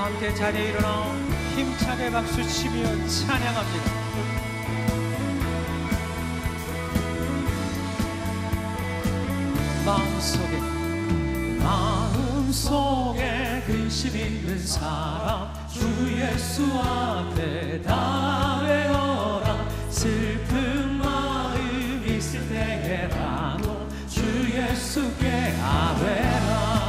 함께 자리에 일어나 힘차게 박수치며 찬양합니다. 마음속에 근심 있는 사람 주 예수 앞에 다 외워라. 슬픈 마음 있을 때에라도 주 예수께 아뢰라.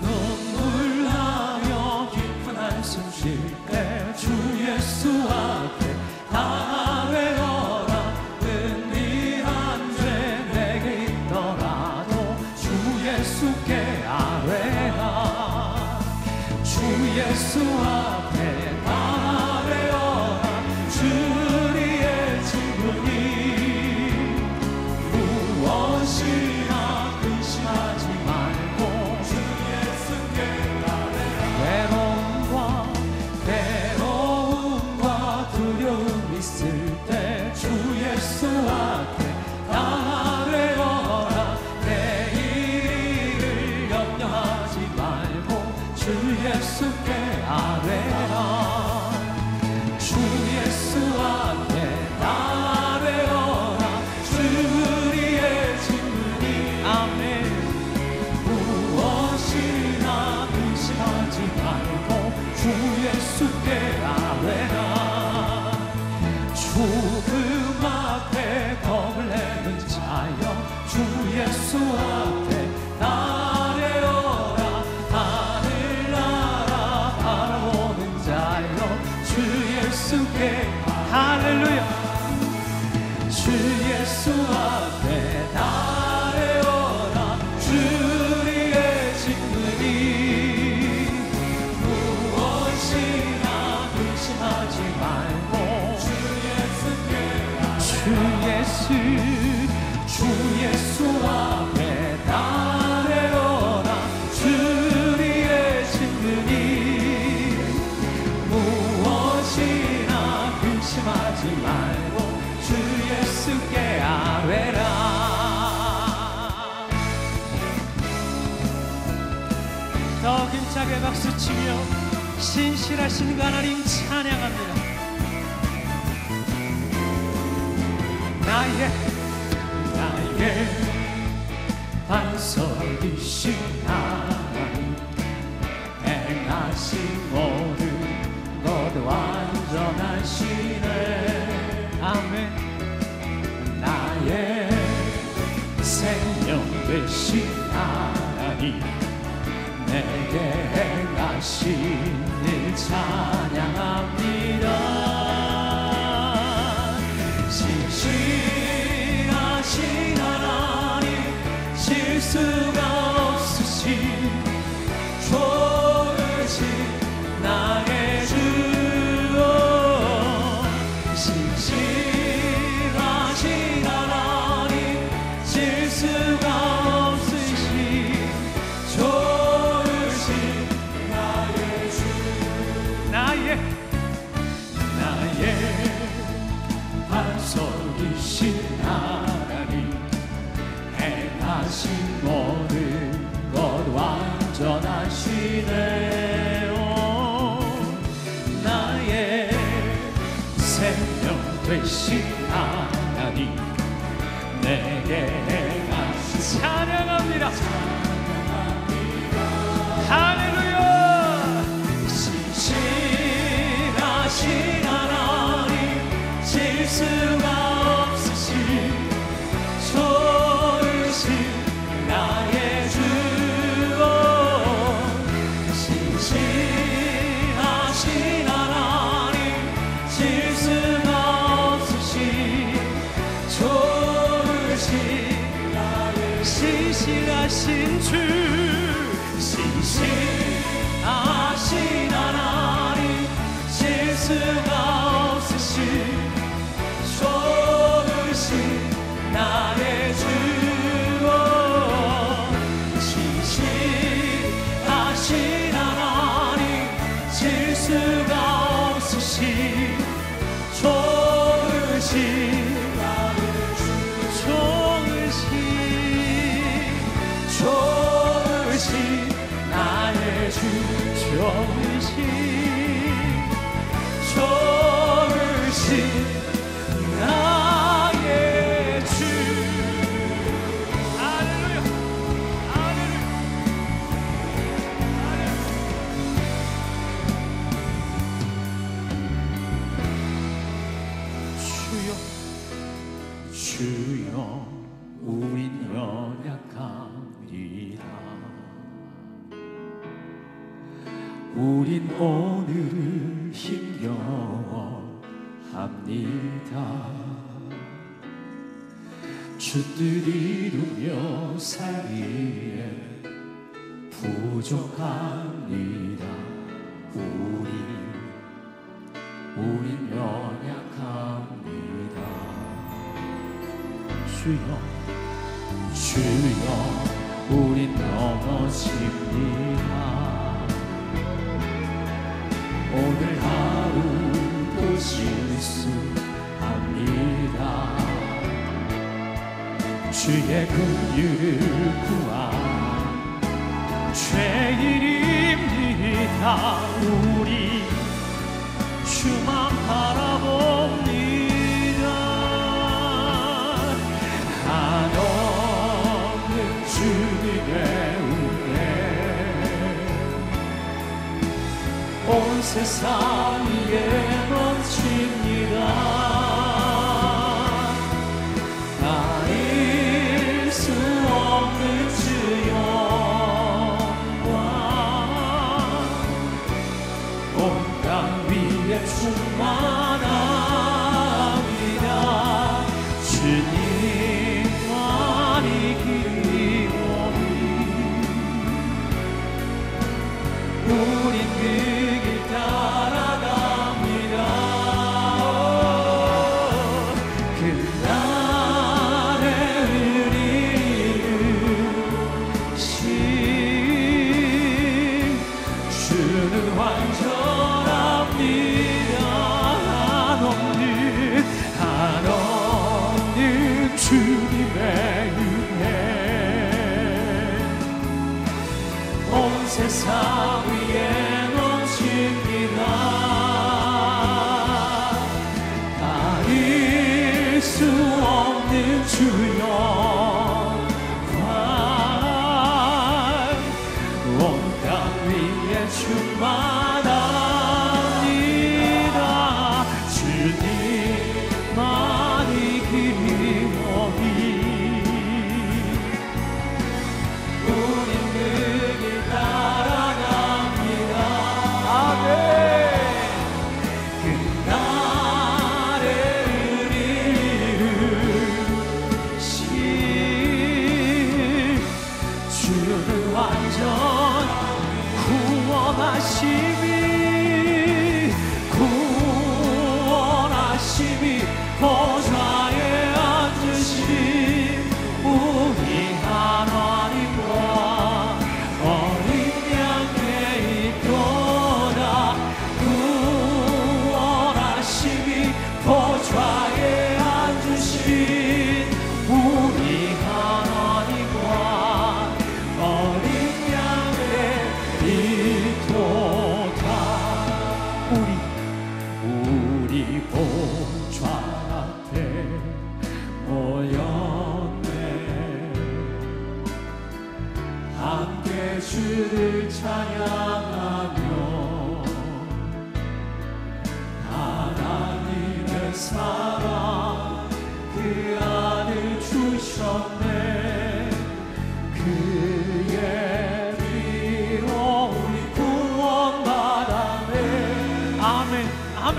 눈물 나며 깊은 한숨 쉴 때 주 예수 앞에 다 외워라. 은밀한 죄 내게 있더라도 주 예수께 아뢰라. 주 예수 앞에 다 외워라. 주리의 친구니 무엇이나 근심하지 말고 주 예수께 아뢰라. 외로움과 두려움 있을 때 주 예수 앞에 다 외워라. 내일을 염려하지 말고 주 예수께 아뢰라. 주 예수 앞에 다 외워라. 주리의 친구니 아멘. 무엇이나 근심하지 말고 주 예수께 아뢰라. 죽음 앞에 겁을 내는 자여 주 예수 앞에 나래어라. 하늘나라 바라보는 자여 주 예수께 할렐루야. 주 예수 앞에 나래어라. 주리의 친구니 무엇이나 근심하지 말고 주 예수 앞에 나래어라. 주리의 친구니 무엇이나 근심하지 말고 주 예수께 아뢰라. 더 힘차게 박수치며 신실하신 그 하나님 찬양합니다. 나의 반석이신 하나님 행하신 모든 것 완전하시네. 아멘. 나의 생명 되신 하나님 내게 행하신 일 찬양합니다. 신실하신 하나님 실수가 없으신 좋으신 나의 주. 신실하신 하나님 실수가 없으신 좋으신 나의 주. 나의 반석이신 하나님 행하신 모든 것 완전하시네요. 나의 생명 되신 하나님 내게 행하신 찬양합니다. 할렐루야. 신실하신 하나님 실수가 없으신 좋으신 나의 주. 신실하신 하나님 실수가 없으신 좋으신 나의 신실하신 주. 신실하신 하나님 실수가 없으신 좋으신 나의 주. 신실하신 하나님 실수가 없으신 좋으신 나의 주. 좋으신 주여 우린 연약합니다. 우린 오늘을 힘겨워합니다. 주 뜻 이루며 살기에 부족합니다. 우린 연약합니다. 주여 우린 넘어집니다. 오늘 하루도 실수합니다. 주의 긍휼을 구한 죄인입니다. 우리 주만 바라봅니다. 한없는 주님의 은혜 온 세상 위에 넘칩니다. 가릴 수 없는 주여 충만합니다. 주님만이 기원이 우린 그 길 따라갑니다. 그날의 의리신 주는 완전합니다. 한없는 주님의 은혜 온 세상 위에 넘칩니다. 가릴 수 없는 주여 온 땅 위에 충만합니다. 주님만이 기원이 우린 그 길 따라갑니다. 아멘. 그날의 의리신 주는 완전 구원하심이 보좌에 앉으신 우리 하나님과 어린 양에 있도다. 구원하심이 보좌에 앉으신 우리 하나님과 어린 양에 있도다. 우리 보좌 앞에 모였네. 함께 주를 찬양하며 하나님의 사랑 그 아들 주셨네. 그의 피로 우리 구원받았네. 아멘. 아멘.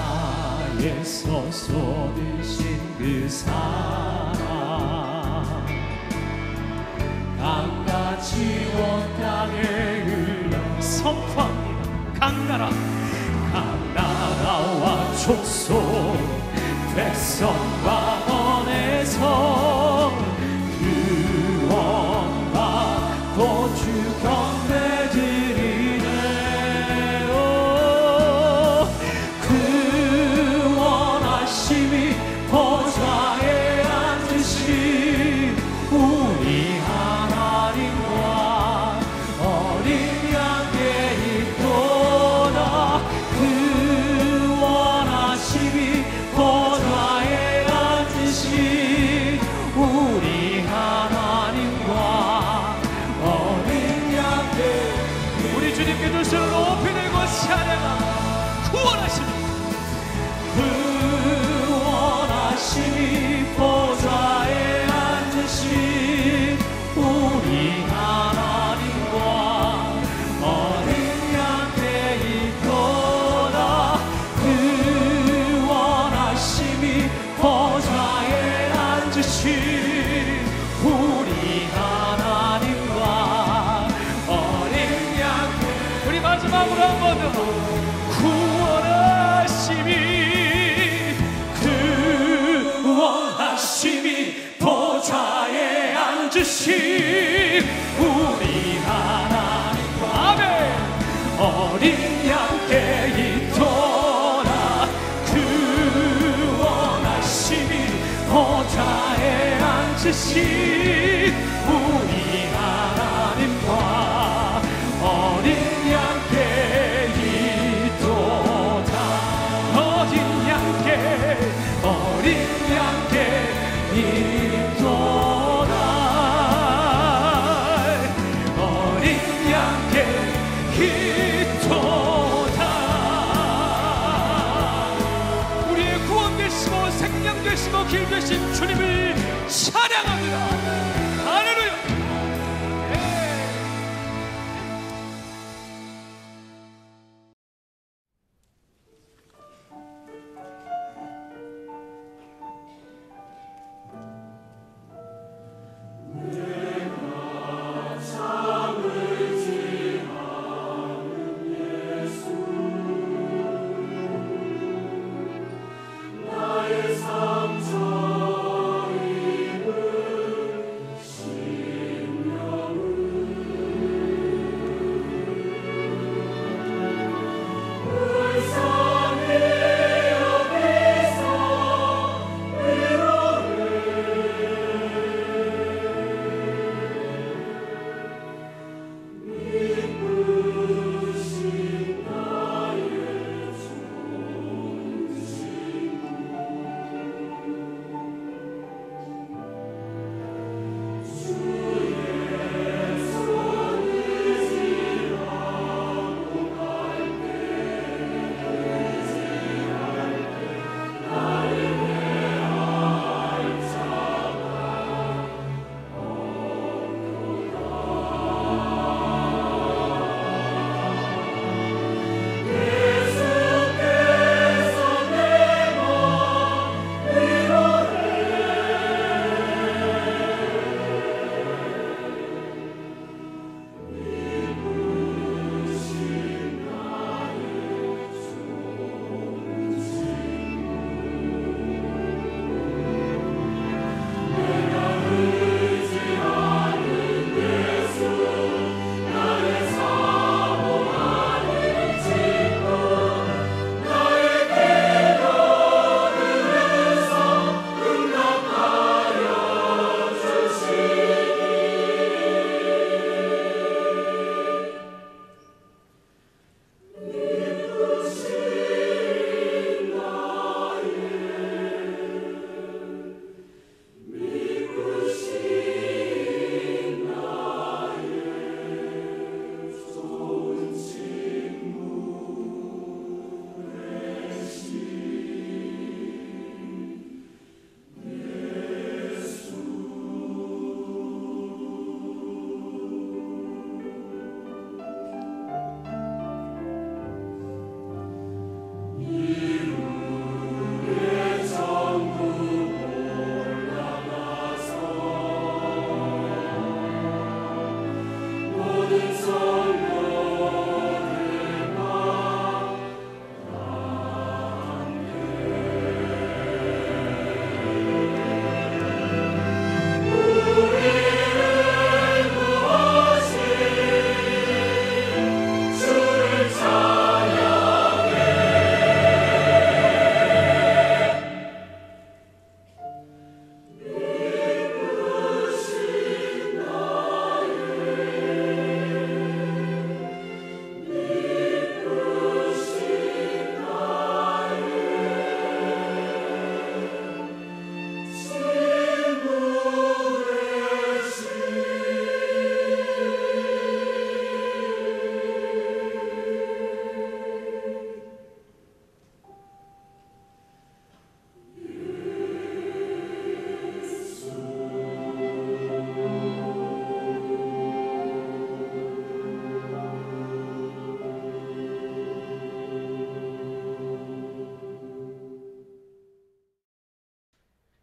십자가에서 쏟으신 그 사랑 강같이 온 땅에 흘러 선포합니다. 강나라와 족속 백성과 원에서 구원받고 주 경배드리네. 구원하심이 보좌에 앉으신 우리 하나님과 어린 양에 있도다. 구원하심이 보좌에 앉으신 우리 하나님과 어린 양에 우리 주님께 두 손을 높이 들고 찬양하. 구원하심이 구원하심이 보좌에 앉으신 우리 하나님과 아멘. 어린 양께 있도다 구원하심이 보좌에 앉으신 우리 하나님과 어린 양께 있도다. 어린 양께 어린 양께 있도다. 어린 양께 있도다. 우리의 구원 되시고 생명 되시고 길 되신 주님을 찬양합니다. 할렐루야.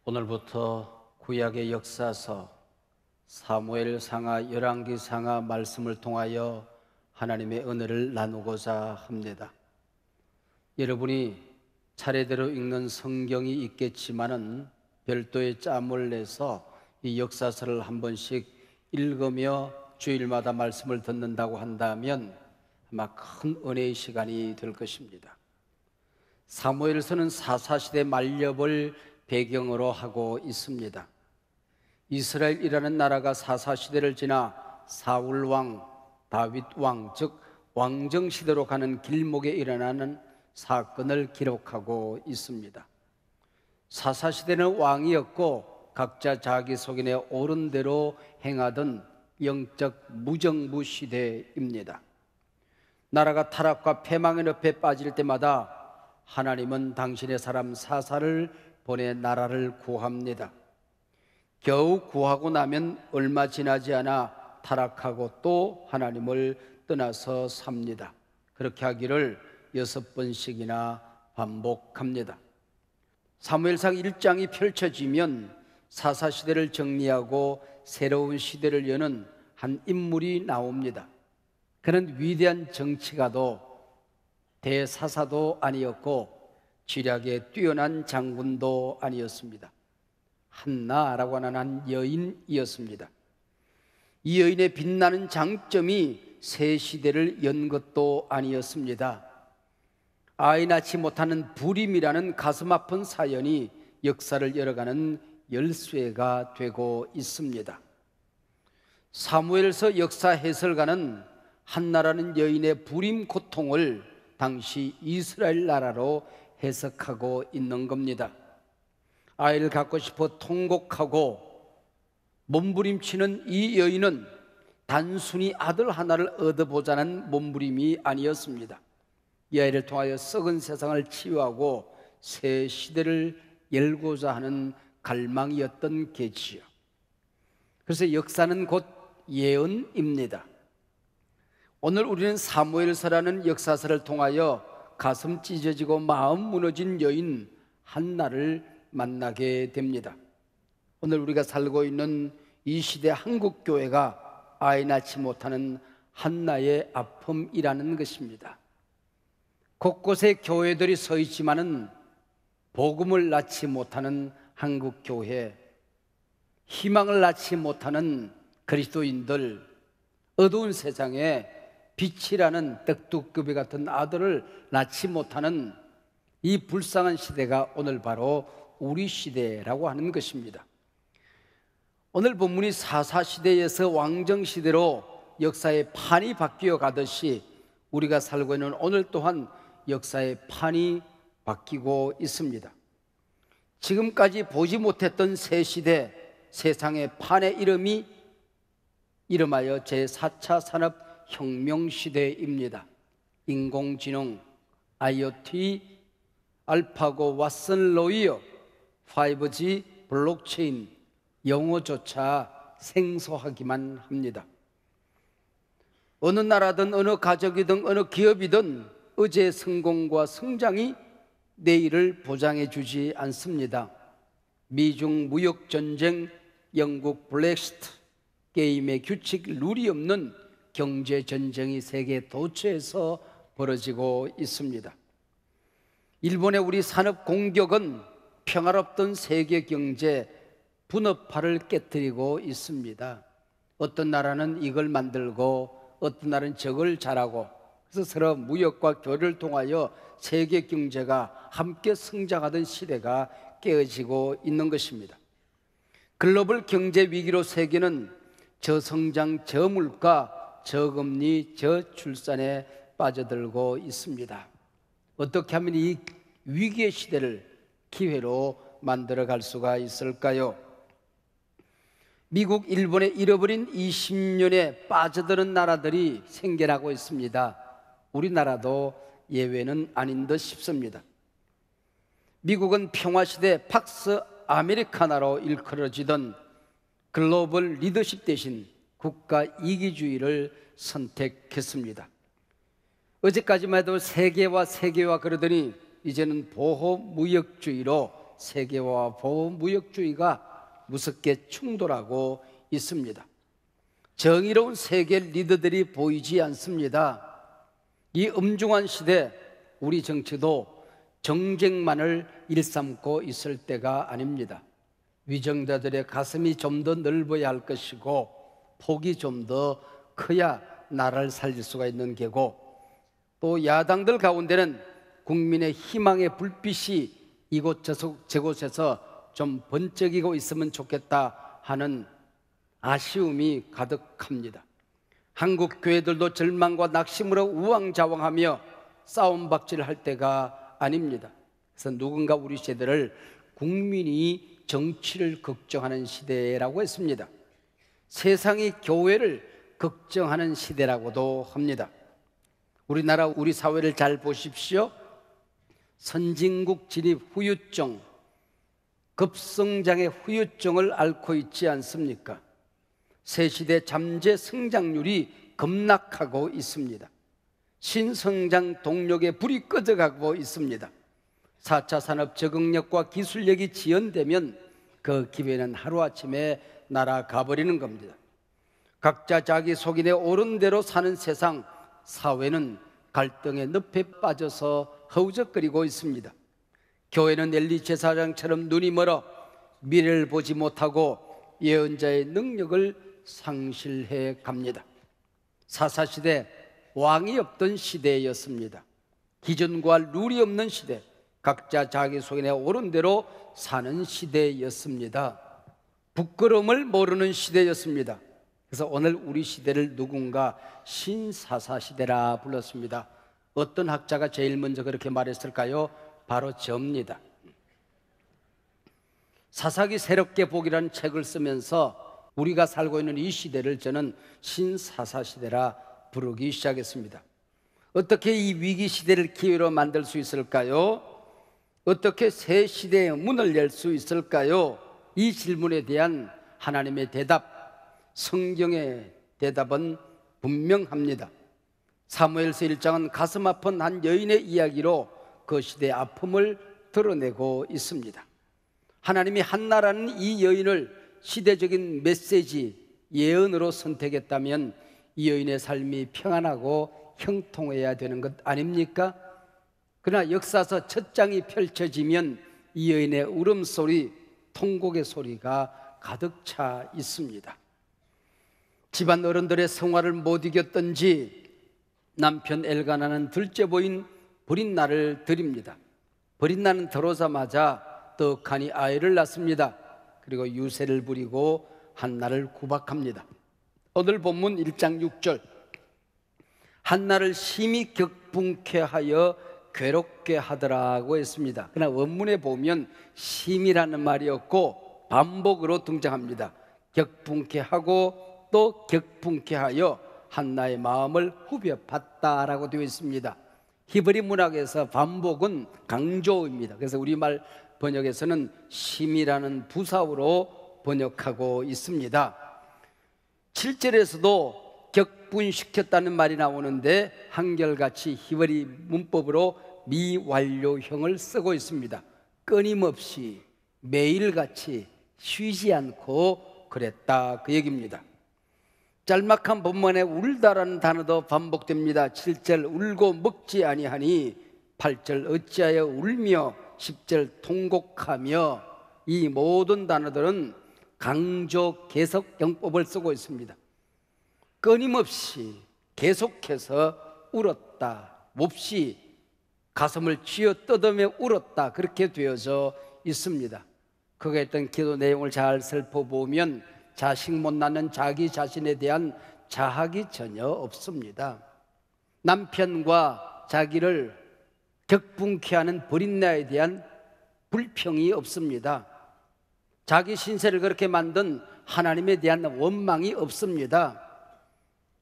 오늘부터 구약의 역사서 사무엘상하 열왕기상하 말씀을 통하여 하나님의 은혜를 나누고자 합니다. 여러분이 차례대로 읽는 성경이 있겠지만은 별도의 짬을 내서 이 역사서를 한 번씩 읽으며 주일마다 말씀을 듣는다고 한다면 아마 큰 은혜의 시간이 될 것입니다. 사무엘서는 사사시대 말엽을 배경으로 하고 있습니다. 이스라엘이라는 나라가 사사시대를 지나 사울왕, 다윗왕, 즉 왕정시대로 가는 길목에 일어나는 사건을 기록하고 있습니다. 사사시대는 왕이었고 각자 자기 속인에 옳은 대로 행하던 영적 무정부 시대입니다. 나라가 타락과 패망의 늪에 빠질 때마다 하나님은 당신의 사람 사사를 보내 나라를 구합니다. 겨우 구하고 나면 얼마 지나지 않아 타락하고 또 하나님을 떠나서 삽니다. 그렇게 하기를 6번씩이나 반복합니다. 사무엘상 1장이 펼쳐지면 사사시대를 정리하고 새로운 시대를 여는 한 인물이 나옵니다. 그는 위대한 정치가도 대사사도 아니었고 지략에 뛰어난 장군도 아니었습니다. 한나라고 하는 한 여인이었습니다. 이 여인의 빛나는 장점이 새 시대를 연 것도 아니었습니다. 아이 낳지 못하는 불임이라는 가슴 아픈 사연이 역사를 열어가는 열쇠가 되고 있습니다. 사무엘서 역사 해설가는 한나라는 여인의 불임 고통을 당시 이스라엘 나라로 해석하고 있는 겁니다. 아이를 갖고 싶어 통곡하고 몸부림치는 이 여인은 단순히 아들 하나를 얻어보자는 몸부림이 아니었습니다. 이 아이를 통하여 썩은 세상을 치유하고 새 시대를 열고자 하는 갈망이었던 게지요. 그래서 역사는 곧 예언입니다. 오늘 우리는 사무엘서라는 역사서를 통하여 가슴 찢어지고 마음 무너진 여인 한나를 만나게 됩니다. 오늘 우리가 살고 있는 이 시대 한국교회가 아이 낳지 못하는 한나의 아픔이라는 것입니다. 곳곳에 교회들이 서 있지만은 복음을 낳지 못하는 한국교회, 희망을 낳지 못하는 그리스도인들, 어두운 세상에 빛이라는 떡두꺼비 같은 아들을 낳지 못하는 이 불쌍한 시대가 오늘 바로 우리 시대라고 하는 것입니다. 오늘 본문이 사사시대에서 왕정시대로 역사의 판이 바뀌어 가듯이 우리가 살고 있는 오늘 또한 역사의 판이 바뀌고 있습니다. 지금까지 보지 못했던 새 시대, 세상의 판의 이름이 이름하여 제4차 산업혁명시대입니다. 인공지능, IoT, 알파고, 왓슨, 로이어, 5G, 블록체인, 영어조차 생소하기만 합니다. 어느 나라든 어느 가족이든 어느 기업이든 어제의 성공과 성장이 내일을 보장해 주지 않습니다. 미중 무역전쟁, 영국 브렉시트, 게임의 규칙, 룰이 없는 경제전쟁이 세계 도처에서 벌어지고 있습니다. 일본의 우리 산업 공격은 평화롭던 세계 경제 분업화를 깨뜨리고 있습니다. 어떤 나라는 이걸 만들고 어떤 나라는 저걸 잘하고, 그래서 서로 무역과 교류를 통하여 세계 경제가 함께 성장하던 시대가 깨어지고 있는 것입니다. 글로벌 경제 위기로 세계는 저성장, 저물가, 저금리, 저출산에 빠져들고 있습니다. 어떻게 하면 이 위기의 시대를 기회로 만들어갈 수가 있을까요? 미국, 일본에 잃어버린 20년에 빠져드는 나라들이 생겨나고 있습니다. 우리나라도 예외는 아닌 듯 싶습니다. 미국은 평화시대 팍스 아메리카나로 일컬어지던 글로벌 리더십 대신 국가 이기주의를 선택했습니다. 어제까지만 해도 세계화 그러더니 이제는 보호무역주의로 세계화와 보호무역주의가 무섭게 충돌하고 있습니다. 정의로운 세계 리더들이 보이지 않습니다. 이 엄중한 시대, 우리 정치도 정쟁만을 일삼고 있을 때가 아닙니다. 위정자들의 가슴이 좀 더 넓어야 할 것이고 폭이 좀 더 커야 나라를 살릴 수가 있는 게고, 또 야당들 가운데는 국민의 희망의 불빛이 저곳에서 좀 번쩍이고 있으면 좋겠다 하는 아쉬움이 가득합니다. 한국 교회들도 절망과 낙심으로 우왕좌왕하며 싸움박질할 때가 아닙니다. 그래서 누군가 우리 세대를 국민이 정치를 걱정하는 시대라고 했습니다. 세상이 교회를 걱정하는 시대라고도 합니다. 우리나라, 우리 사회를 잘 보십시오. 선진국 진입 후유증, 급성장의 후유증을 앓고 있지 않습니까? 새시대 잠재 성장률이 급락하고 있습니다. 신성장 동력의 불이 꺼져가고 있습니다. 4차 산업 적응력과 기술력이 지연되면 그 기회는 하루아침에 날아가 버리는 겁니다. 각자 자기 속인에 옳은 대로 사는 세상, 사회는 갈등의 늪에 빠져서 허우적거리고 있습니다. 교회는 엘리 제사장처럼 눈이 멀어 미래를 보지 못하고 예언자의 능력을 상실해 갑니다. 사사시대, 왕이 없던 시대였습니다. 기준과 룰이 없는 시대, 각자 자기 속인에 옳은 대로 사는 시대였습니다. 부끄러움을 모르는 시대였습니다. 그래서 오늘 우리 시대를 누군가 신사사시대라 불렀습니다. 어떤 학자가 제일 먼저 그렇게 말했을까요? 바로 저입니다. 사사기 새롭게 보기라는 책을 쓰면서 우리가 살고 있는 이 시대를 저는 신사사시대라 부르기 시작했습니다. 어떻게 이 위기 시대를 기회로 만들 수 있을까요? 어떻게 새 시대의 문을 열 수 있을까요? 이 질문에 대한 하나님의 대답, 성경의 대답은 분명합니다. 사무엘서 1장은 가슴 아픈 한 여인의 이야기로 그 시대의 아픔을 드러내고 있습니다. 하나님이 한나라는 이 여인을 시대적인 메시지, 예언으로 선택했다면 이 여인의 삶이 평안하고 형통해야 되는 것 아닙니까? 그러나 역사서 첫 장이 펼쳐지면 이 여인의 울음소리, 통곡의 소리가 가득 차 있습니다. 집안 어른들의 성화를 못 이겼던지 남편 엘가나는 둘째 보인 브릿나를 드립니다. 브릿나는 들어오자마자 떡하니 아이를 낳습니다. 그리고 유세를 부리고 한나를 구박합니다. 오늘 본문 1장 6절, 한나를 심히 격분케 하여 괴롭게 하더라고 했습니다. 그러나 원문에 보면 심이라는 말이 없고 반복으로 등장합니다. 격분케 하고 또 격분케 하여 한나의 마음을 후벼 봤다라고 되어 있습니다. 히브리 문학에서 반복은 강조입니다. 그래서 우리말 번역에서는 심이라는 부사어로 번역하고 있습니다. 7절에서도 격분시켰다는 말이 나오는데 한결같이 히브리 문법으로 미완료형을 쓰고 있습니다. 끊임없이 매일같이 쉬지 않고 그랬다, 그 얘기입니다. 짤막한 본문에 울다라는 단어도 반복됩니다. 7절 울고 먹지 아니하니, 8절 어찌하여 울며, 10절 통곡하며, 이 모든 단어들은 강조 계속 용법을 쓰고 있습니다. 끊임없이 계속해서 울었다, 몹시 가슴을 쥐어 뜯으며 울었다, 그렇게 되어져 있습니다. 그가 했던 기도 내용을 잘 살펴보면 자식 못 낳는 자기 자신에 대한 자학이 전혀 없습니다. 남편과 자기를 격분케 하는 브릿나에 대한 불평이 없습니다. 자기 신세를 그렇게 만든 하나님에 대한 원망이 없습니다.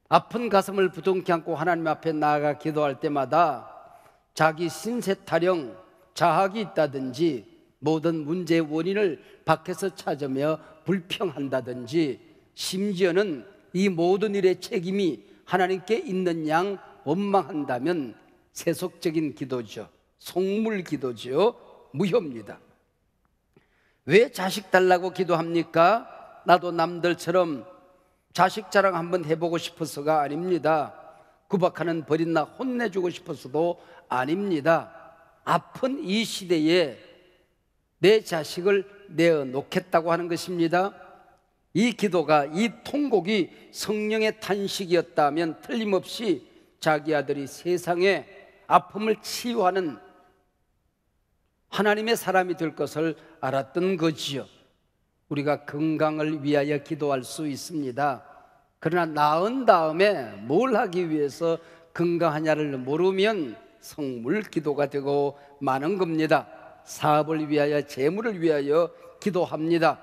아픈 가슴을 부둥켜 안고 하나님 앞에 나아가 기도할 때마다 자기 신세 타령, 자학이 있다든지 모든 문제의 원인을 밖에서 찾으며 불평한다든지, 심지어는 이 모든 일의 책임이 하나님께 있는 양 원망한다면 세속적인 기도죠. 속물 기도죠. 무효입니다. 왜 자식 달라고 기도합니까? 나도 남들처럼 자식 자랑 한번 해보고 싶어서가 아닙니다. 구박하는 버린나 혼내주고 싶어서도 아닙니다. 아픈 이 시대에 내 자식을 내어놓겠다고 하는 것입니다. 이 기도가, 이 통곡이 성령의 탄식이었다면 틀림없이 자기 아들이 세상에 아픔을 치유하는 하나님의 사람이 될 것을 알았던 거지요. 우리가 건강을 위하여 기도할 수 있습니다. 그러나 나은 다음에 뭘 하기 위해서 건강하냐를 모르면 성물 기도가 되고 마는 겁니다. 사업을 위하여, 재물을 위하여 기도합니다.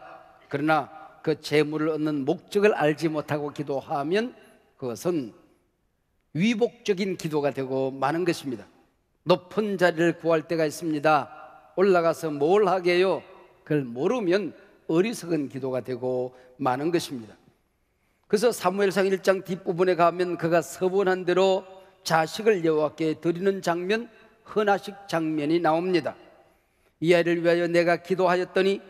그러나 그 재물을 얻는 목적을 알지 못하고 기도하면 그것은 위복적인 기도가 되고 마는 것입니다. 높은 자리를 구할 때가 있습니다. 올라가서 뭘 하게요? 그걸 모르면 어리석은 기도가 되고 마는 것입니다. 그래서 사무엘상 1장 뒷부분에 가면 그가 서원한 대로 자식을 여호와께 드리는 장면, 헌화식 장면이 나옵니다. 이 아이를 위하여 내가 기도하였더니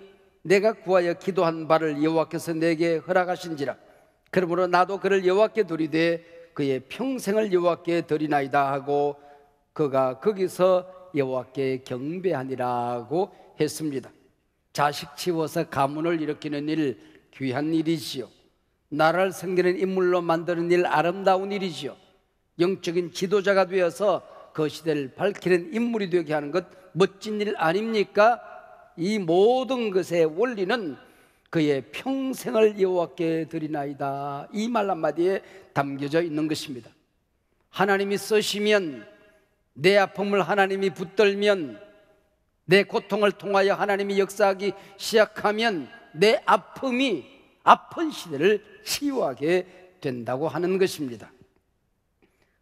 내가 구하여 기도한 바를 여호와께서 내게 허락하신지라. 그러므로 나도 그를 여호와께 드리되 그의 평생을 여호와께 드리나이다 하고 그가 거기서 여호와께 경배하니라고 했습니다. 자식 치워서 가문을 일으키는 일, 귀한 일이지요. 나라를 섬기는 인물로 만드는 일, 아름다운 일이지요. 영적인 지도자가 되어서 그 시대를 밝히는 인물이 되게 하는 것, 멋진 일 아닙니까? 이 모든 것의 원리는 그의 평생을 여호와께 드리나이다, 이 말 한마디에 담겨져 있는 것입니다. 하나님이 쓰시면, 내 아픔을 하나님이 붙들면, 내 고통을 통하여 하나님이 역사하기 시작하면 내 아픔이 아픈 시대를 치유하게 된다고 하는 것입니다.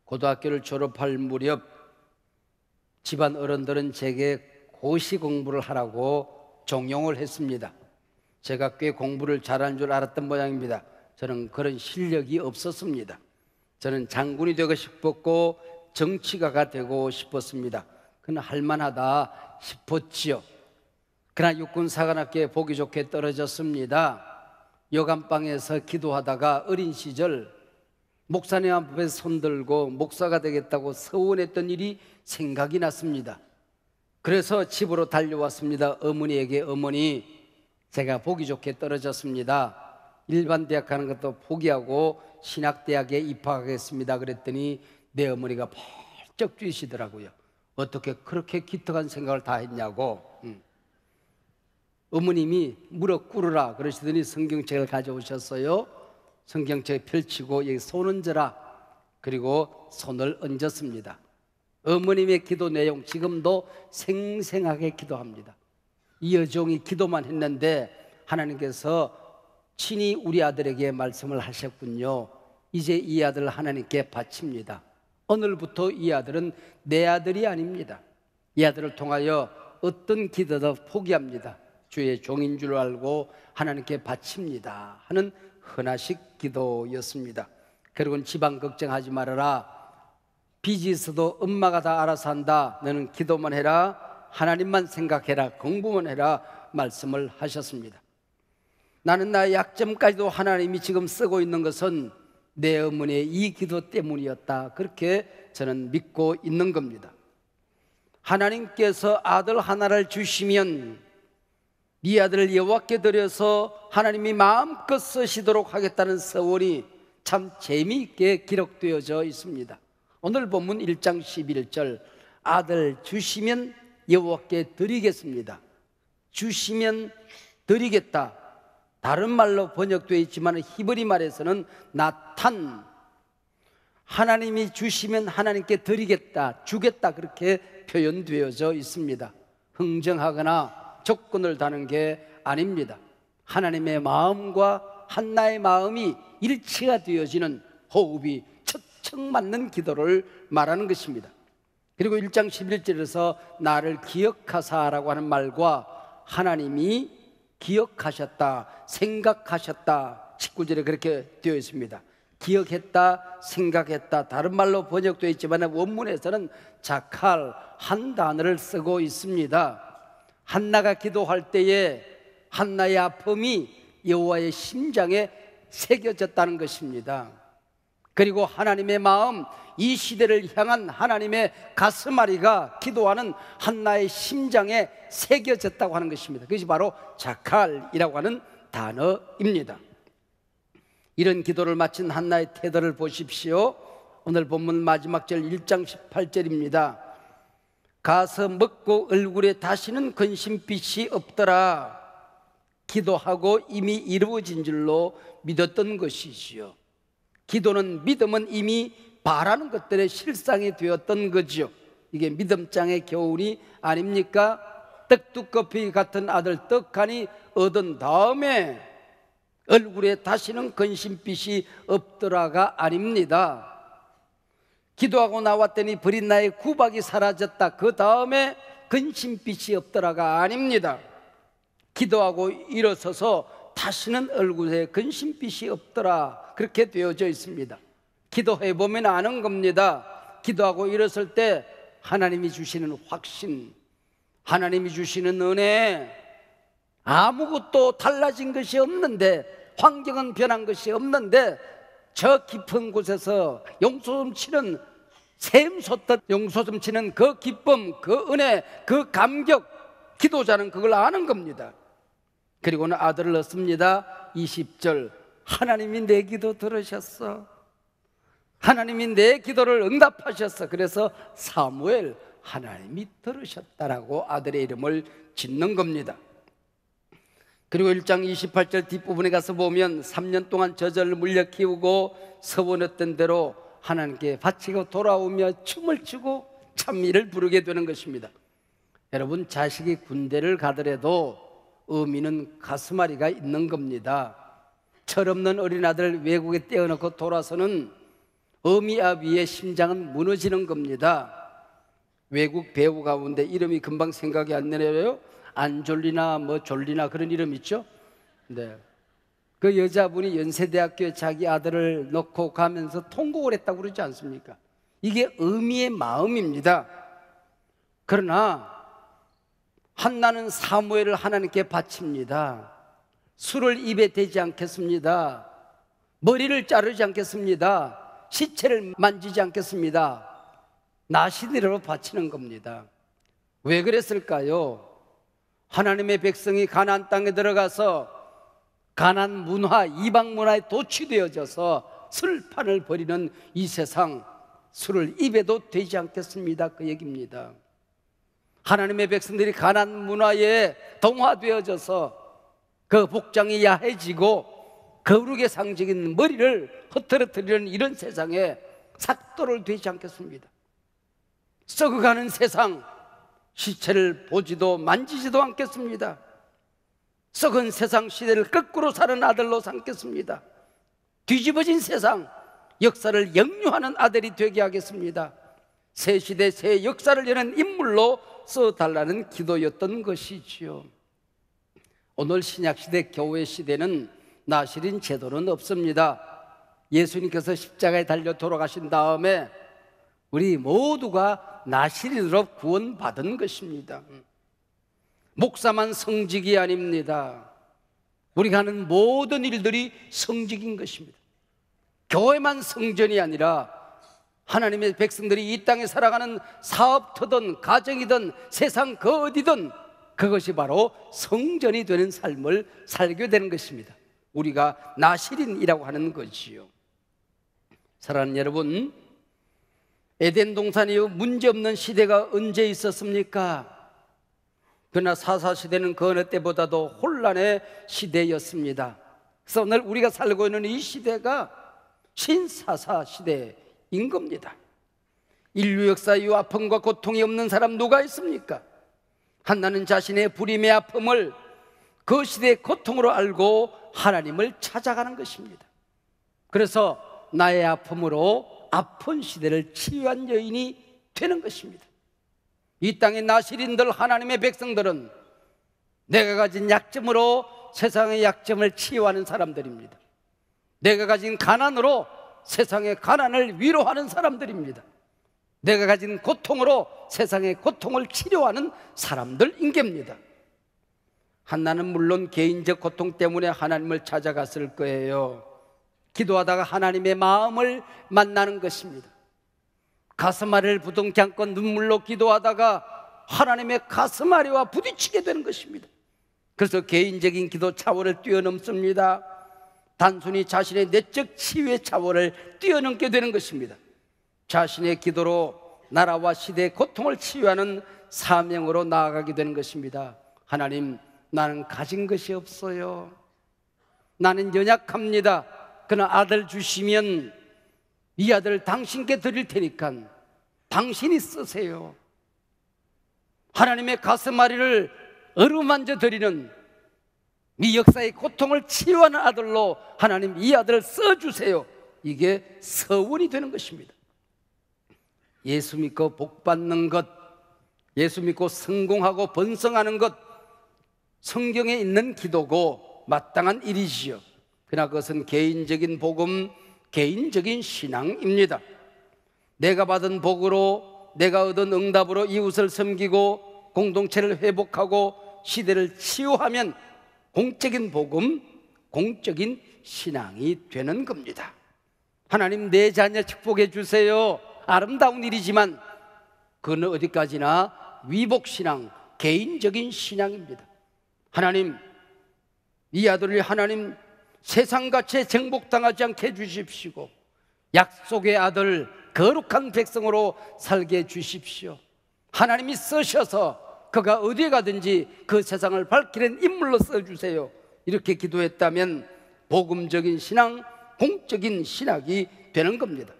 고등학교를 졸업할 무렵 집안 어른들은 제게 고시 공부를 하라고 종용을 했습니다. 제가 꽤 공부를 잘하는 줄 알았던 모양입니다. 저는 그런 실력이 없었습니다. 저는 장군이 되고 싶었고 정치가가 되고 싶었습니다. 그는 할만하다 싶었지요. 그러나 육군사관학교에 보기 좋게 떨어졌습니다. 여간방에서 기도하다가 어린 시절 목사님 앞에 손들고 목사가 되겠다고 서원했던 일이 생각이 났습니다. 그래서 집으로 달려왔습니다. 어머니에게, 어머니, 제가 보기 좋게 떨어졌습니다. 일반 대학 가는 것도 포기하고 신학대학에 입학하겠습니다. 그랬더니 내 어머니가 펄쩍 뛰시더라고요. 어떻게 그렇게 기특한 생각을 다 했냐고. 어머님이 무릎 꿇으라 그러시더니 성경책을 가져오셨어요. 성경책 펼치고 여기 손 얹어라. 그리고 손을 얹었습니다. 어머님의 기도 내용 지금도 생생하게 기도합니다. 이 여종이 기도만 했는데 하나님께서 친히 우리 아들에게 말씀을 하셨군요. 이제 이 아들을 하나님께 바칩니다. 오늘부터 이 아들은 내 아들이 아닙니다. 이 아들을 통하여 어떤 기도도 포기합니다. 주의 종인 줄 알고 하나님께 바칩니다 하는 헌화식 기도였습니다. 그리고 집안 걱정하지 말아라. 빚이 있어도 엄마가 다 알아서 한다. 너는 기도만 해라. 하나님만 생각해라. 공부만 해라. 말씀을 하셨습니다. 나는 나의 약점까지도 하나님이 지금 쓰고 있는 것은 내 어머니의 이 기도 때문이었다. 그렇게 저는 믿고 있는 겁니다. 하나님께서 아들 하나를 주시면 네 아들을 여호와께 드려서 하나님이 마음껏 쓰시도록 하겠다는 서원이 참 재미있게 기록되어져 있습니다. 오늘 본문 1장 11절, 아들 주시면 여호와께 드리겠습니다. 주시면 드리겠다. 다른 말로 번역되어 있지만 히브리 말에서는 나탄, 하나님이 주시면 하나님께 드리겠다, 주겠다, 그렇게 표현되어져 있습니다. 흥정하거나 조건을 다는 게 아닙니다. 하나님의 마음과 한나의 마음이 일치가 되어지는, 호흡이 척척 맞는 기도를 말하는 것입니다. 그리고 1장 11절에서 나를 기억하사라고 하는 말과 하나님이 기억하셨다, 생각하셨다, 19절에 그렇게 되어 있습니다. 기억했다, 생각했다, 다른 말로 번역되어 있지만 원문에서는 자칼, 한 단어를 쓰고 있습니다. 한나가 기도할 때에 한나의 아픔이 여호와의 심장에 새겨졌다는 것입니다. 그리고 하나님의 마음, 이 시대를 향한 하나님의 가슴앓이가 기도하는 한나의 심장에 새겨졌다고 하는 것입니다. 그것이 바로 자칼이라고 하는 단어입니다. 이런 기도를 마친 한나의 태도를 보십시오. 오늘 본문 마지막 절 1장 18절입니다. 가서 먹고 얼굴에 다시는 근심빛이 없더라. 기도하고 이미 이루어진 줄로 믿었던 것이지요. 기도는, 믿음은 이미 바라는 것들의 실상이 되었던 거죠. 이게 믿음장의 교훈이 아닙니까? 떡두꺼비 같은 아들 떡하니 얻은 다음에 얼굴에 다시는 근심빛이 없더라가 아닙니다. 기도하고 나왔더니 버린 나의 구박이 사라졌다, 그 다음에 근심빛이 없더라가 아닙니다. 기도하고 일어서서 다시는 얼굴에 근심빛이 없더라, 그렇게 되어져 있습니다. 기도해 보면 아는 겁니다. 기도하고 일어설 때 하나님이 주시는 확신, 하나님이 주시는 은혜, 아무것도 달라진 것이 없는데, 환경은 변한 것이 없는데, 저 깊은 곳에서 용솟음치는, 샘솟듯 용솟음치는 그 기쁨, 그 은혜, 그 감격, 기도자는 그걸 아는 겁니다. 그리고는 아들을 얻습니다. 20절, 하나님이 내 기도 들으셨어. 하나님이 내 기도를 응답하셨어. 그래서 사무엘, 하나님이 들으셨다라고 아들의 이름을 짓는 겁니다. 그리고 1장 28절 뒷부분에 가서 보면 3년 동안 저절로 물려 키우고 서원했던 대로 하나님께 바치고 돌아오며 춤을 추고 찬미를 부르게 되는 것입니다. 여러분, 자식이 군대를 가더라도 의미는 가슴앓이가 있는 겁니다. 철없는 어린아들 외국에 떼어놓고 돌아서는 어미아비의 심장은 무너지는 겁니다. 외국 배우 가운데 이름이 금방 생각이 안 나네요. 안졸리나 뭐 졸리나 그런 이름 있죠? 네. 그 여자분이 연세대학교에 자기 아들을 놓고 가면서 통곡을 했다고 그러지 않습니까? 이게 의미의 마음입니다. 그러나 한나는 사무엘을 하나님께 바칩니다. 술을 입에 대지 않겠습니다. 머리를 자르지 않겠습니다. 시체를 만지지 않겠습니다. 나시대로 바치는 겁니다. 왜 그랬을까요? 하나님의 백성이 가나안 땅에 들어가서 가나안 문화, 이방 문화에 도취되어져서 술판을 벌이는 이 세상, 술을 입에도 대지 않겠습니다, 그 얘기입니다. 하나님의 백성들이 가나안 문화에 동화되어져서 그 복장이 야해지고 거룩의 상징인 머리를 흐트러뜨리는 이런 세상에 삭도를 되지 않겠습니다. 썩어가는 세상, 시체를 보지도 만지지도 않겠습니다. 썩은 세상 시대를 거꾸로 사는 아들로 삼겠습니다. 뒤집어진 세상, 역사를 역류하는 아들이 되게 하겠습니다. 새 시대, 새 역사를 여는 인물로 써달라는 기도였던 것이지요. 오늘 신약시대 교회 시대는 나시린 제도는 없습니다. 예수님께서 십자가에 달려 돌아가신 다음에 우리 모두가 나시린으로 구원받은 것입니다. 목사만 성직이 아닙니다. 우리가 하는 모든 일들이 성직인 것입니다. 교회만 성전이 아니라 하나님의 백성들이 이 땅에 살아가는 사업터든 가정이든 세상 그 어디든 그것이 바로 성전이 되는 삶을 살게 되는 것입니다. 우리가 나시린이라고 하는 것이요. 사랑하는 여러분, 에덴 동산 이후 문제없는 시대가 언제 있었습니까? 그러나 사사시대는 그 어느 때보다도 혼란의 시대였습니다. 그래서 오늘 우리가 살고 있는 이 시대가 신사사시대인 겁니다. 인류 역사 이후 아픔과 고통이 없는 사람 누가 있습니까? 한나는 자신의 불임의 아픔을 그 시대의 고통으로 알고 하나님을 찾아가는 것입니다. 그래서 나의 아픔으로 아픈 시대를 치유한 여인이 되는 것입니다. 이 땅의 나시린들, 하나님의 백성들은 내가 가진 약점으로 세상의 약점을 치유하는 사람들입니다. 내가 가진 가난으로 세상의 가난을 위로하는 사람들입니다. 내가 가진 고통으로 세상의 고통을 치료하는 사람들인 겁니다. 한나는 물론 개인적 고통 때문에 하나님을 찾아갔을 거예요. 기도하다가 하나님의 마음을 만나는 것입니다. 가슴앓이를 부둥켜 안고 눈물로 기도하다가 하나님의 가슴앓이와 부딪히게 되는 것입니다. 그래서 개인적인 기도 차원을 뛰어넘습니다. 단순히 자신의 내적 치유의 차원을 뛰어넘게 되는 것입니다. 자신의 기도로 나라와 시대의 고통을 치유하는 사명으로 나아가게 되는 것입니다. 하나님, 나는 가진 것이 없어요. 나는 연약합니다. 그러나 아들 주시면 이 아들을 당신께 드릴 테니까 당신이 쓰세요. 하나님의 가슴앓이를 어루만져 드리는 이 역사의 고통을 치유하는 아들로 하나님 이 아들을 써주세요. 이게 서원이 되는 것입니다. 예수 믿고 복받는 것, 예수 믿고 성공하고 번성하는 것, 성경에 있는 기도고 마땅한 일이지요. 그러나 그것은 개인적인 복음, 개인적인 신앙입니다. 내가 받은 복으로, 내가 얻은 응답으로 이웃을 섬기고 공동체를 회복하고 시대를 치유하면 공적인 복음, 공적인 신앙이 되는 겁니다. 하나님, 내 자녀 축복해 주세요. 아름다운 일이지만 그는 어디까지나 위복신앙, 개인적인 신앙입니다. 하나님, 이 아들을 하나님 세상같이 정복당하지 않게 해주십시오. 약속의 아들, 거룩한 백성으로 살게 해주십시오. 하나님이 쓰셔서 그가 어디에 가든지 그 세상을 밝히는 인물로 써주세요. 이렇게 기도했다면 복음적인 신앙, 공적인 신학이 되는 겁니다.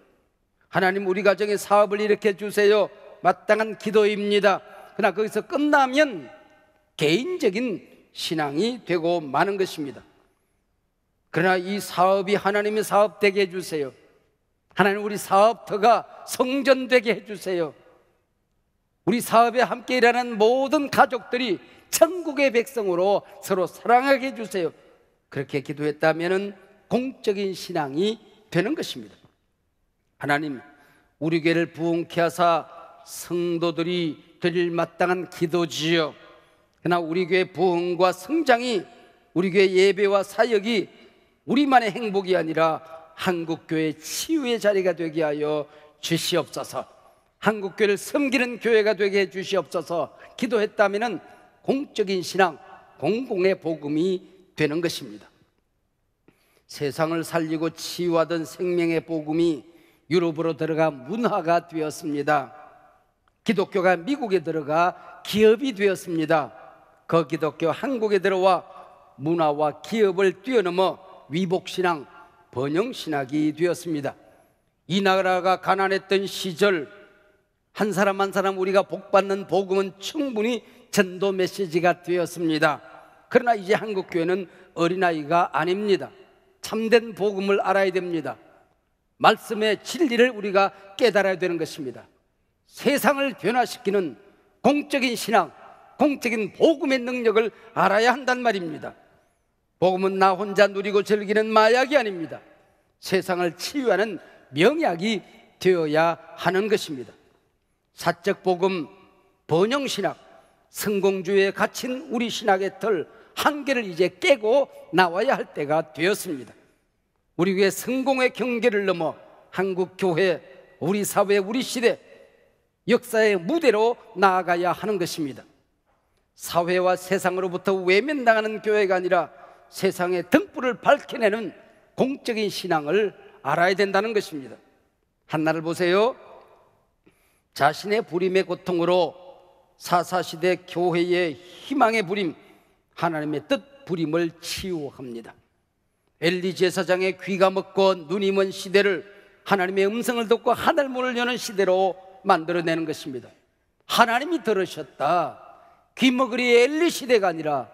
하나님, 우리 가정의 사업을 일으켜 주세요. 마땅한 기도입니다. 그러나 거기서 끝나면 개인적인 신앙이 되고 마는 것입니다. 그러나 이 사업이 하나님의 사업 되게 해주세요. 하나님, 우리 사업터가 성전되게 해주세요. 우리 사업에 함께 일하는 모든 가족들이 천국의 백성으로 서로 사랑하게 해주세요. 그렇게 기도했다면 공적인 신앙이 되는 것입니다. 하나님, 우리 교회를 부흥케 하사 성도들이 드릴 마땅한 기도지요. 그러나 우리 교회 부흥과 성장이, 우리 교회 예배와 사역이 우리만의 행복이 아니라 한국교회 치유의 자리가 되게 하여 주시옵소서. 한국교회를 섬기는 교회가 되게 해 주시옵소서. 기도했다면 공적인 신앙, 공공의 복음이 되는 것입니다. 세상을 살리고 치유하던 생명의 복음이 유럽으로 들어가 문화가 되었습니다. 기독교가 미국에 들어가 기업이 되었습니다. 그 기독교 한국에 들어와 문화와 기업을 뛰어넘어 위복신앙, 번영신학이 되었습니다. 이 나라가 가난했던 시절 한 사람 한 사람 우리가 복받는 복음은 충분히 전도 메시지가 되었습니다. 그러나 이제 한국교회는 어린아이가 아닙니다. 참된 복음을 알아야 됩니다. 말씀의 진리를 우리가 깨달아야 되는 것입니다. 세상을 변화시키는 공적인 신앙, 공적인 복음의 능력을 알아야 한단 말입니다. 복음은 나 혼자 누리고 즐기는 마약이 아닙니다. 세상을 치유하는 명약이 되어야 하는 것입니다. 사적 복음, 번영신학, 성공주의에 갇힌 우리 신학의 틀 한계를 이제 깨고 나와야 할 때가 되었습니다. 우리 교회 성공의 경계를 넘어 한국 교회, 우리 사회, 우리 시대 역사의 무대로 나아가야 하는 것입니다. 사회와 세상으로부터 외면당하는 교회가 아니라 세상의 등불을 밝혀내는 공적인 신앙을 알아야 된다는 것입니다. 한나를 보세요. 자신의 부림의 고통으로 사사시대 교회의 희망의 부림, 하나님의 뜻 부림을 치유합니다. 엘리 제사장의 귀가 먹고 눈이 먼 시대를 하나님의 음성을 듣고 하늘문을 여는 시대로 만들어내는 것입니다. 하나님이 들으셨다. 귀먹으리 엘리 시대가 아니라,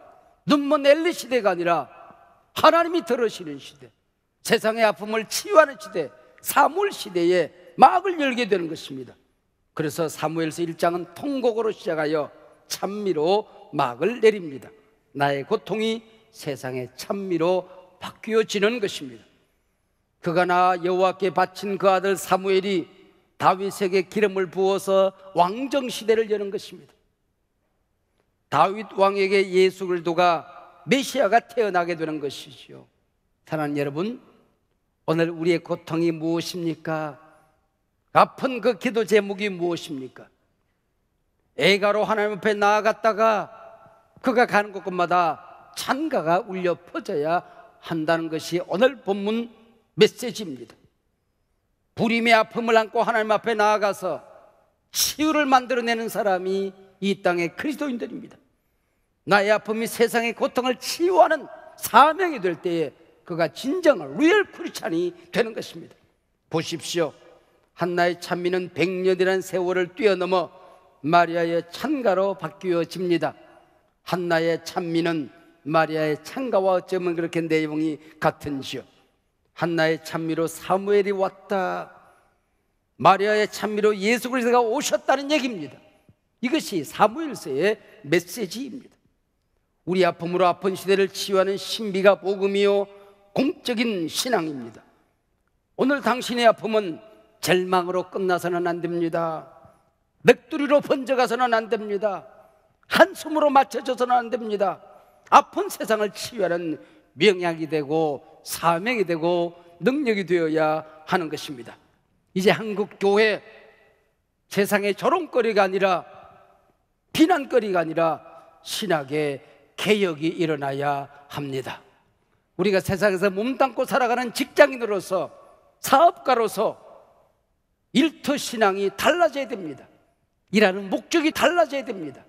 눈먼 엘리 시대가 아니라 하나님이 들으시는 시대, 세상의 아픔을 치유하는 시대, 사무엘 시대에 막을 열게 되는 것입니다. 그래서 사무엘서 1장은 통곡으로 시작하여 찬미로 막을 내립니다. 나의 고통이 세상의 찬미로 바뀌어지는 것입니다. 그가 나 여호와께 바친 그 아들 사무엘이 다윗에게 기름을 부어서 왕정시대를 여는 것입니다. 다윗 왕에게 예수 그리스도가 메시아가 태어나게 되는 것이죠. 사랑하는 여러분, 오늘 우리의 고통이 무엇입니까? 아픈 그 기도 제목이 무엇입니까? 애가로 하나님 앞에 나아갔다가 그가 가는 곳곳마다 찬가가 울려 퍼져야 한다는 것이 오늘 본문 메시지입니다. 불임의 아픔을 안고 하나님 앞에 나아가서 치유를 만들어내는 사람이 이 땅의 그리스도인들입니다. 나의 아픔이 세상의 고통을 치유하는 사명이 될 때에 그가 진정한 리얼 크리스찬이 되는 것입니다. 보십시오. 한나의 찬미는 100년이라는 세월을 뛰어넘어 마리아의 찬가로 바뀌어집니다. 한나의 찬미는 마리아의 찬가와 어쩌면 그렇게 내용이 같은지요. 한나의 찬미로 사무엘이 왔다, 마리아의 찬미로 예수 그리스도가 오셨다는 얘기입니다. 이것이 사무엘서의 메시지입니다. 우리 아픔으로 아픈 시대를 치유하는 신비가 복음이요 공적인 신앙입니다. 오늘 당신의 아픔은 절망으로 끝나서는 안 됩니다. 넋두리로 번져가서는 안 됩니다. 한숨으로 맞춰져서는 안 됩니다. 아픈 세상을 치유하는 명약이 되고 사명이 되고 능력이 되어야 하는 것입니다. 이제 한국 교회, 세상의 조롱거리가 아니라 비난거리가 아니라 신학의 개혁이 일어나야 합니다. 우리가 세상에서 몸담고 살아가는 직장인으로서, 사업가로서 일터 신앙이 달라져야 됩니다. 일하는 목적이 달라져야 됩니다.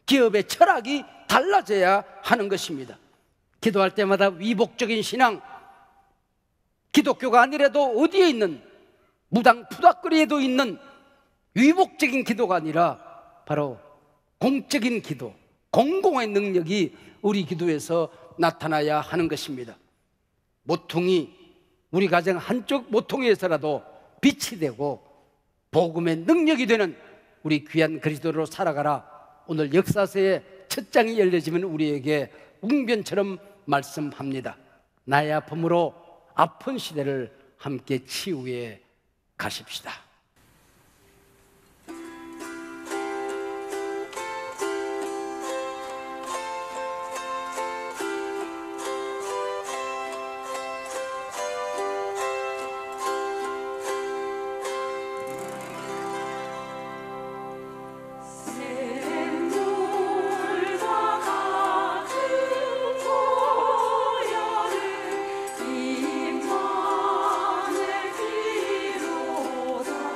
기업의 철학이 달라져야 하는 것입니다. 기도할 때마다 위복적인 신앙, 기독교가 아니라도 어디에 있는 무당 푸닥거리에도 있는 위복적인 기도가 아니라 바로 공적인 기도, 공공의 능력이 우리 기도에서 나타나야 하는 것입니다. 모퉁이, 우리 가정 한쪽 모퉁이에서라도 빛이 되고 복음의 능력이 되는 우리 귀한 그리스도로 살아가라. 오늘 역사서의 첫 장이 열려지면 우리에게 웅변처럼 말씀합니다. 나의 아픔으로 아픈 시대를 함께 치유해 가십시다. 임산을 비로다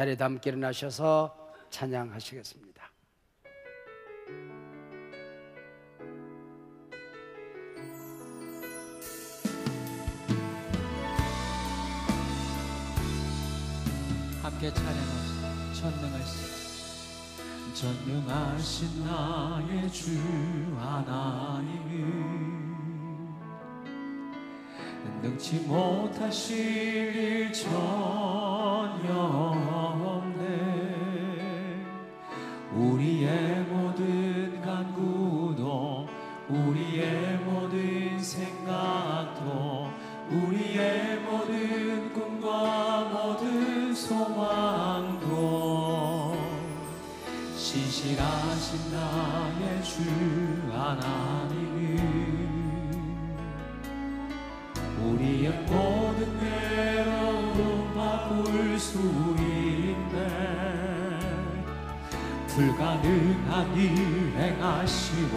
자리에 함께 일어나셔서 찬양하시겠습니다. 함께 찬양하시죠. 전능하신 나의 주 하나님은 능치 못하실 일 전혀 없네. 우리의 모든 간구도 우리의 모든 생각도 우리의 모든 꿈과 모든 소망도 신실하신 나의 주 하나님은 우리의 모든 외로움 바꿀 수 있네. 불가능한 일 행하시고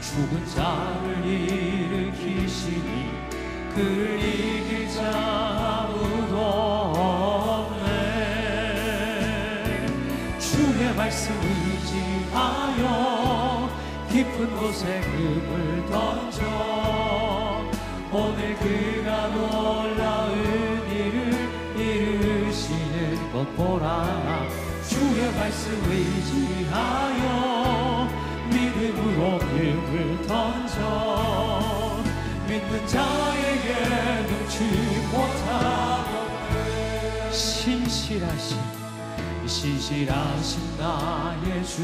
죽은 자를 일으키시니 그를 이길 자 아무도 없네. 주의 말씀 의지하여 깊은 곳에 금을 던져 오늘 그가 놀라운 일을 이루시는 것 보라. 주의 말씀 의지하여 믿음으로 금을 던져 믿는 자에게 눈치 못하고 신실하신 나의 주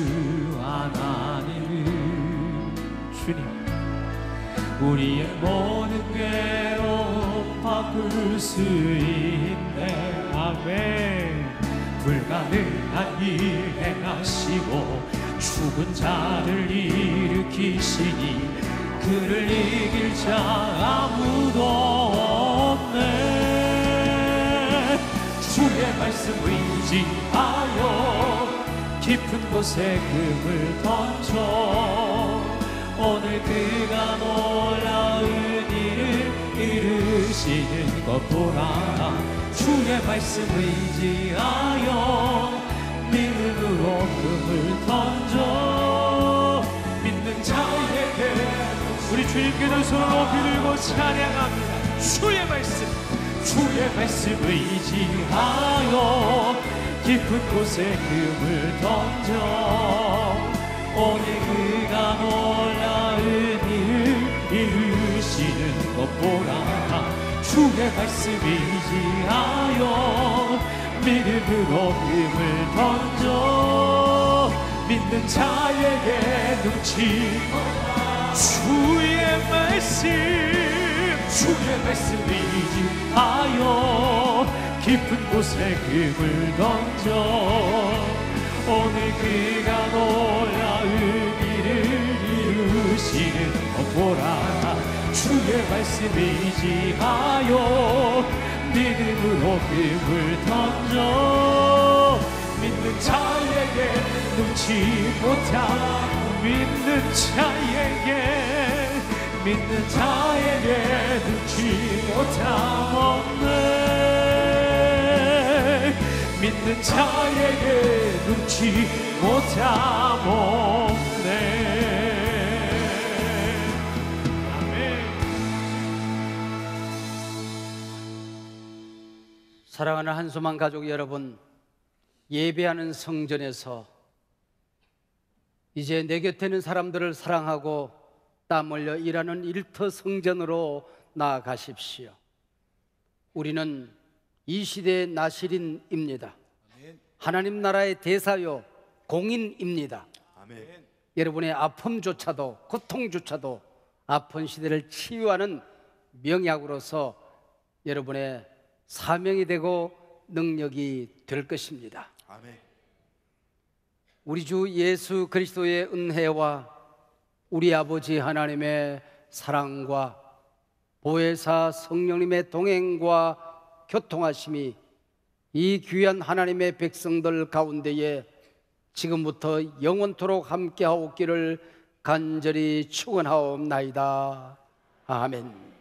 하나님은 주님 우리의 모든 괴로움 바꿀 수 있네. 아멘. 불가능한 일 행하시고 죽은 자를 일으키시니 그를 이길 자 아무도 없네. 주의 말씀 의지하여 깊은 곳에 금을 던져 오늘 그가 놀라운 일을 이루시는 것 보라. 주의 말씀 의지하여 믿음으로 금을 던져 믿는 자에게 우리 주님께도 손을 높이 들고 찬양합니다. 주의 말씀 의지하여 깊은 곳에 금을 던져 오늘 그가 놀라운 일을 이루시는 것 보라. 주의 말씀 의지하여 믿음으로 금을 던져 믿는 자에게 눈치 주의 말씀 의지하여 깊은 곳에 금을 던져 오늘 그가 놀라운 일을 이루시는 것 보라. 주의 말씀 의지하여 믿음으로 금을 던져 믿는 자에게 눈치 못하고 믿는 자에게 눈치 못함 없네. 믿는 자에게 눈치 못함 없네. 사랑하는 한소만 가족 여러분, 예배하는 성전에서 이제 내 곁에 있는 사람들을 사랑하고 땀 흘려 일하는 일터 성전으로 나아가십시오. 우리는 이 시대의 나시린입니다. 하나님 나라의 대사요 공인입니다. 여러분의 아픔조차도 고통조차도 아픈 시대를 치유하는 명약으로서 여러분의 사명이 되고 능력이 될 것입니다. 우리 주 예수 그리스도의 은혜와 우리 아버지 하나님의 사랑과 보혜사 성령님의 동행과 교통하심이 이 귀한 하나님의 백성들 가운데에 지금부터 영원토록 함께하옵기를 간절히 축원하옵나이다. 아멘.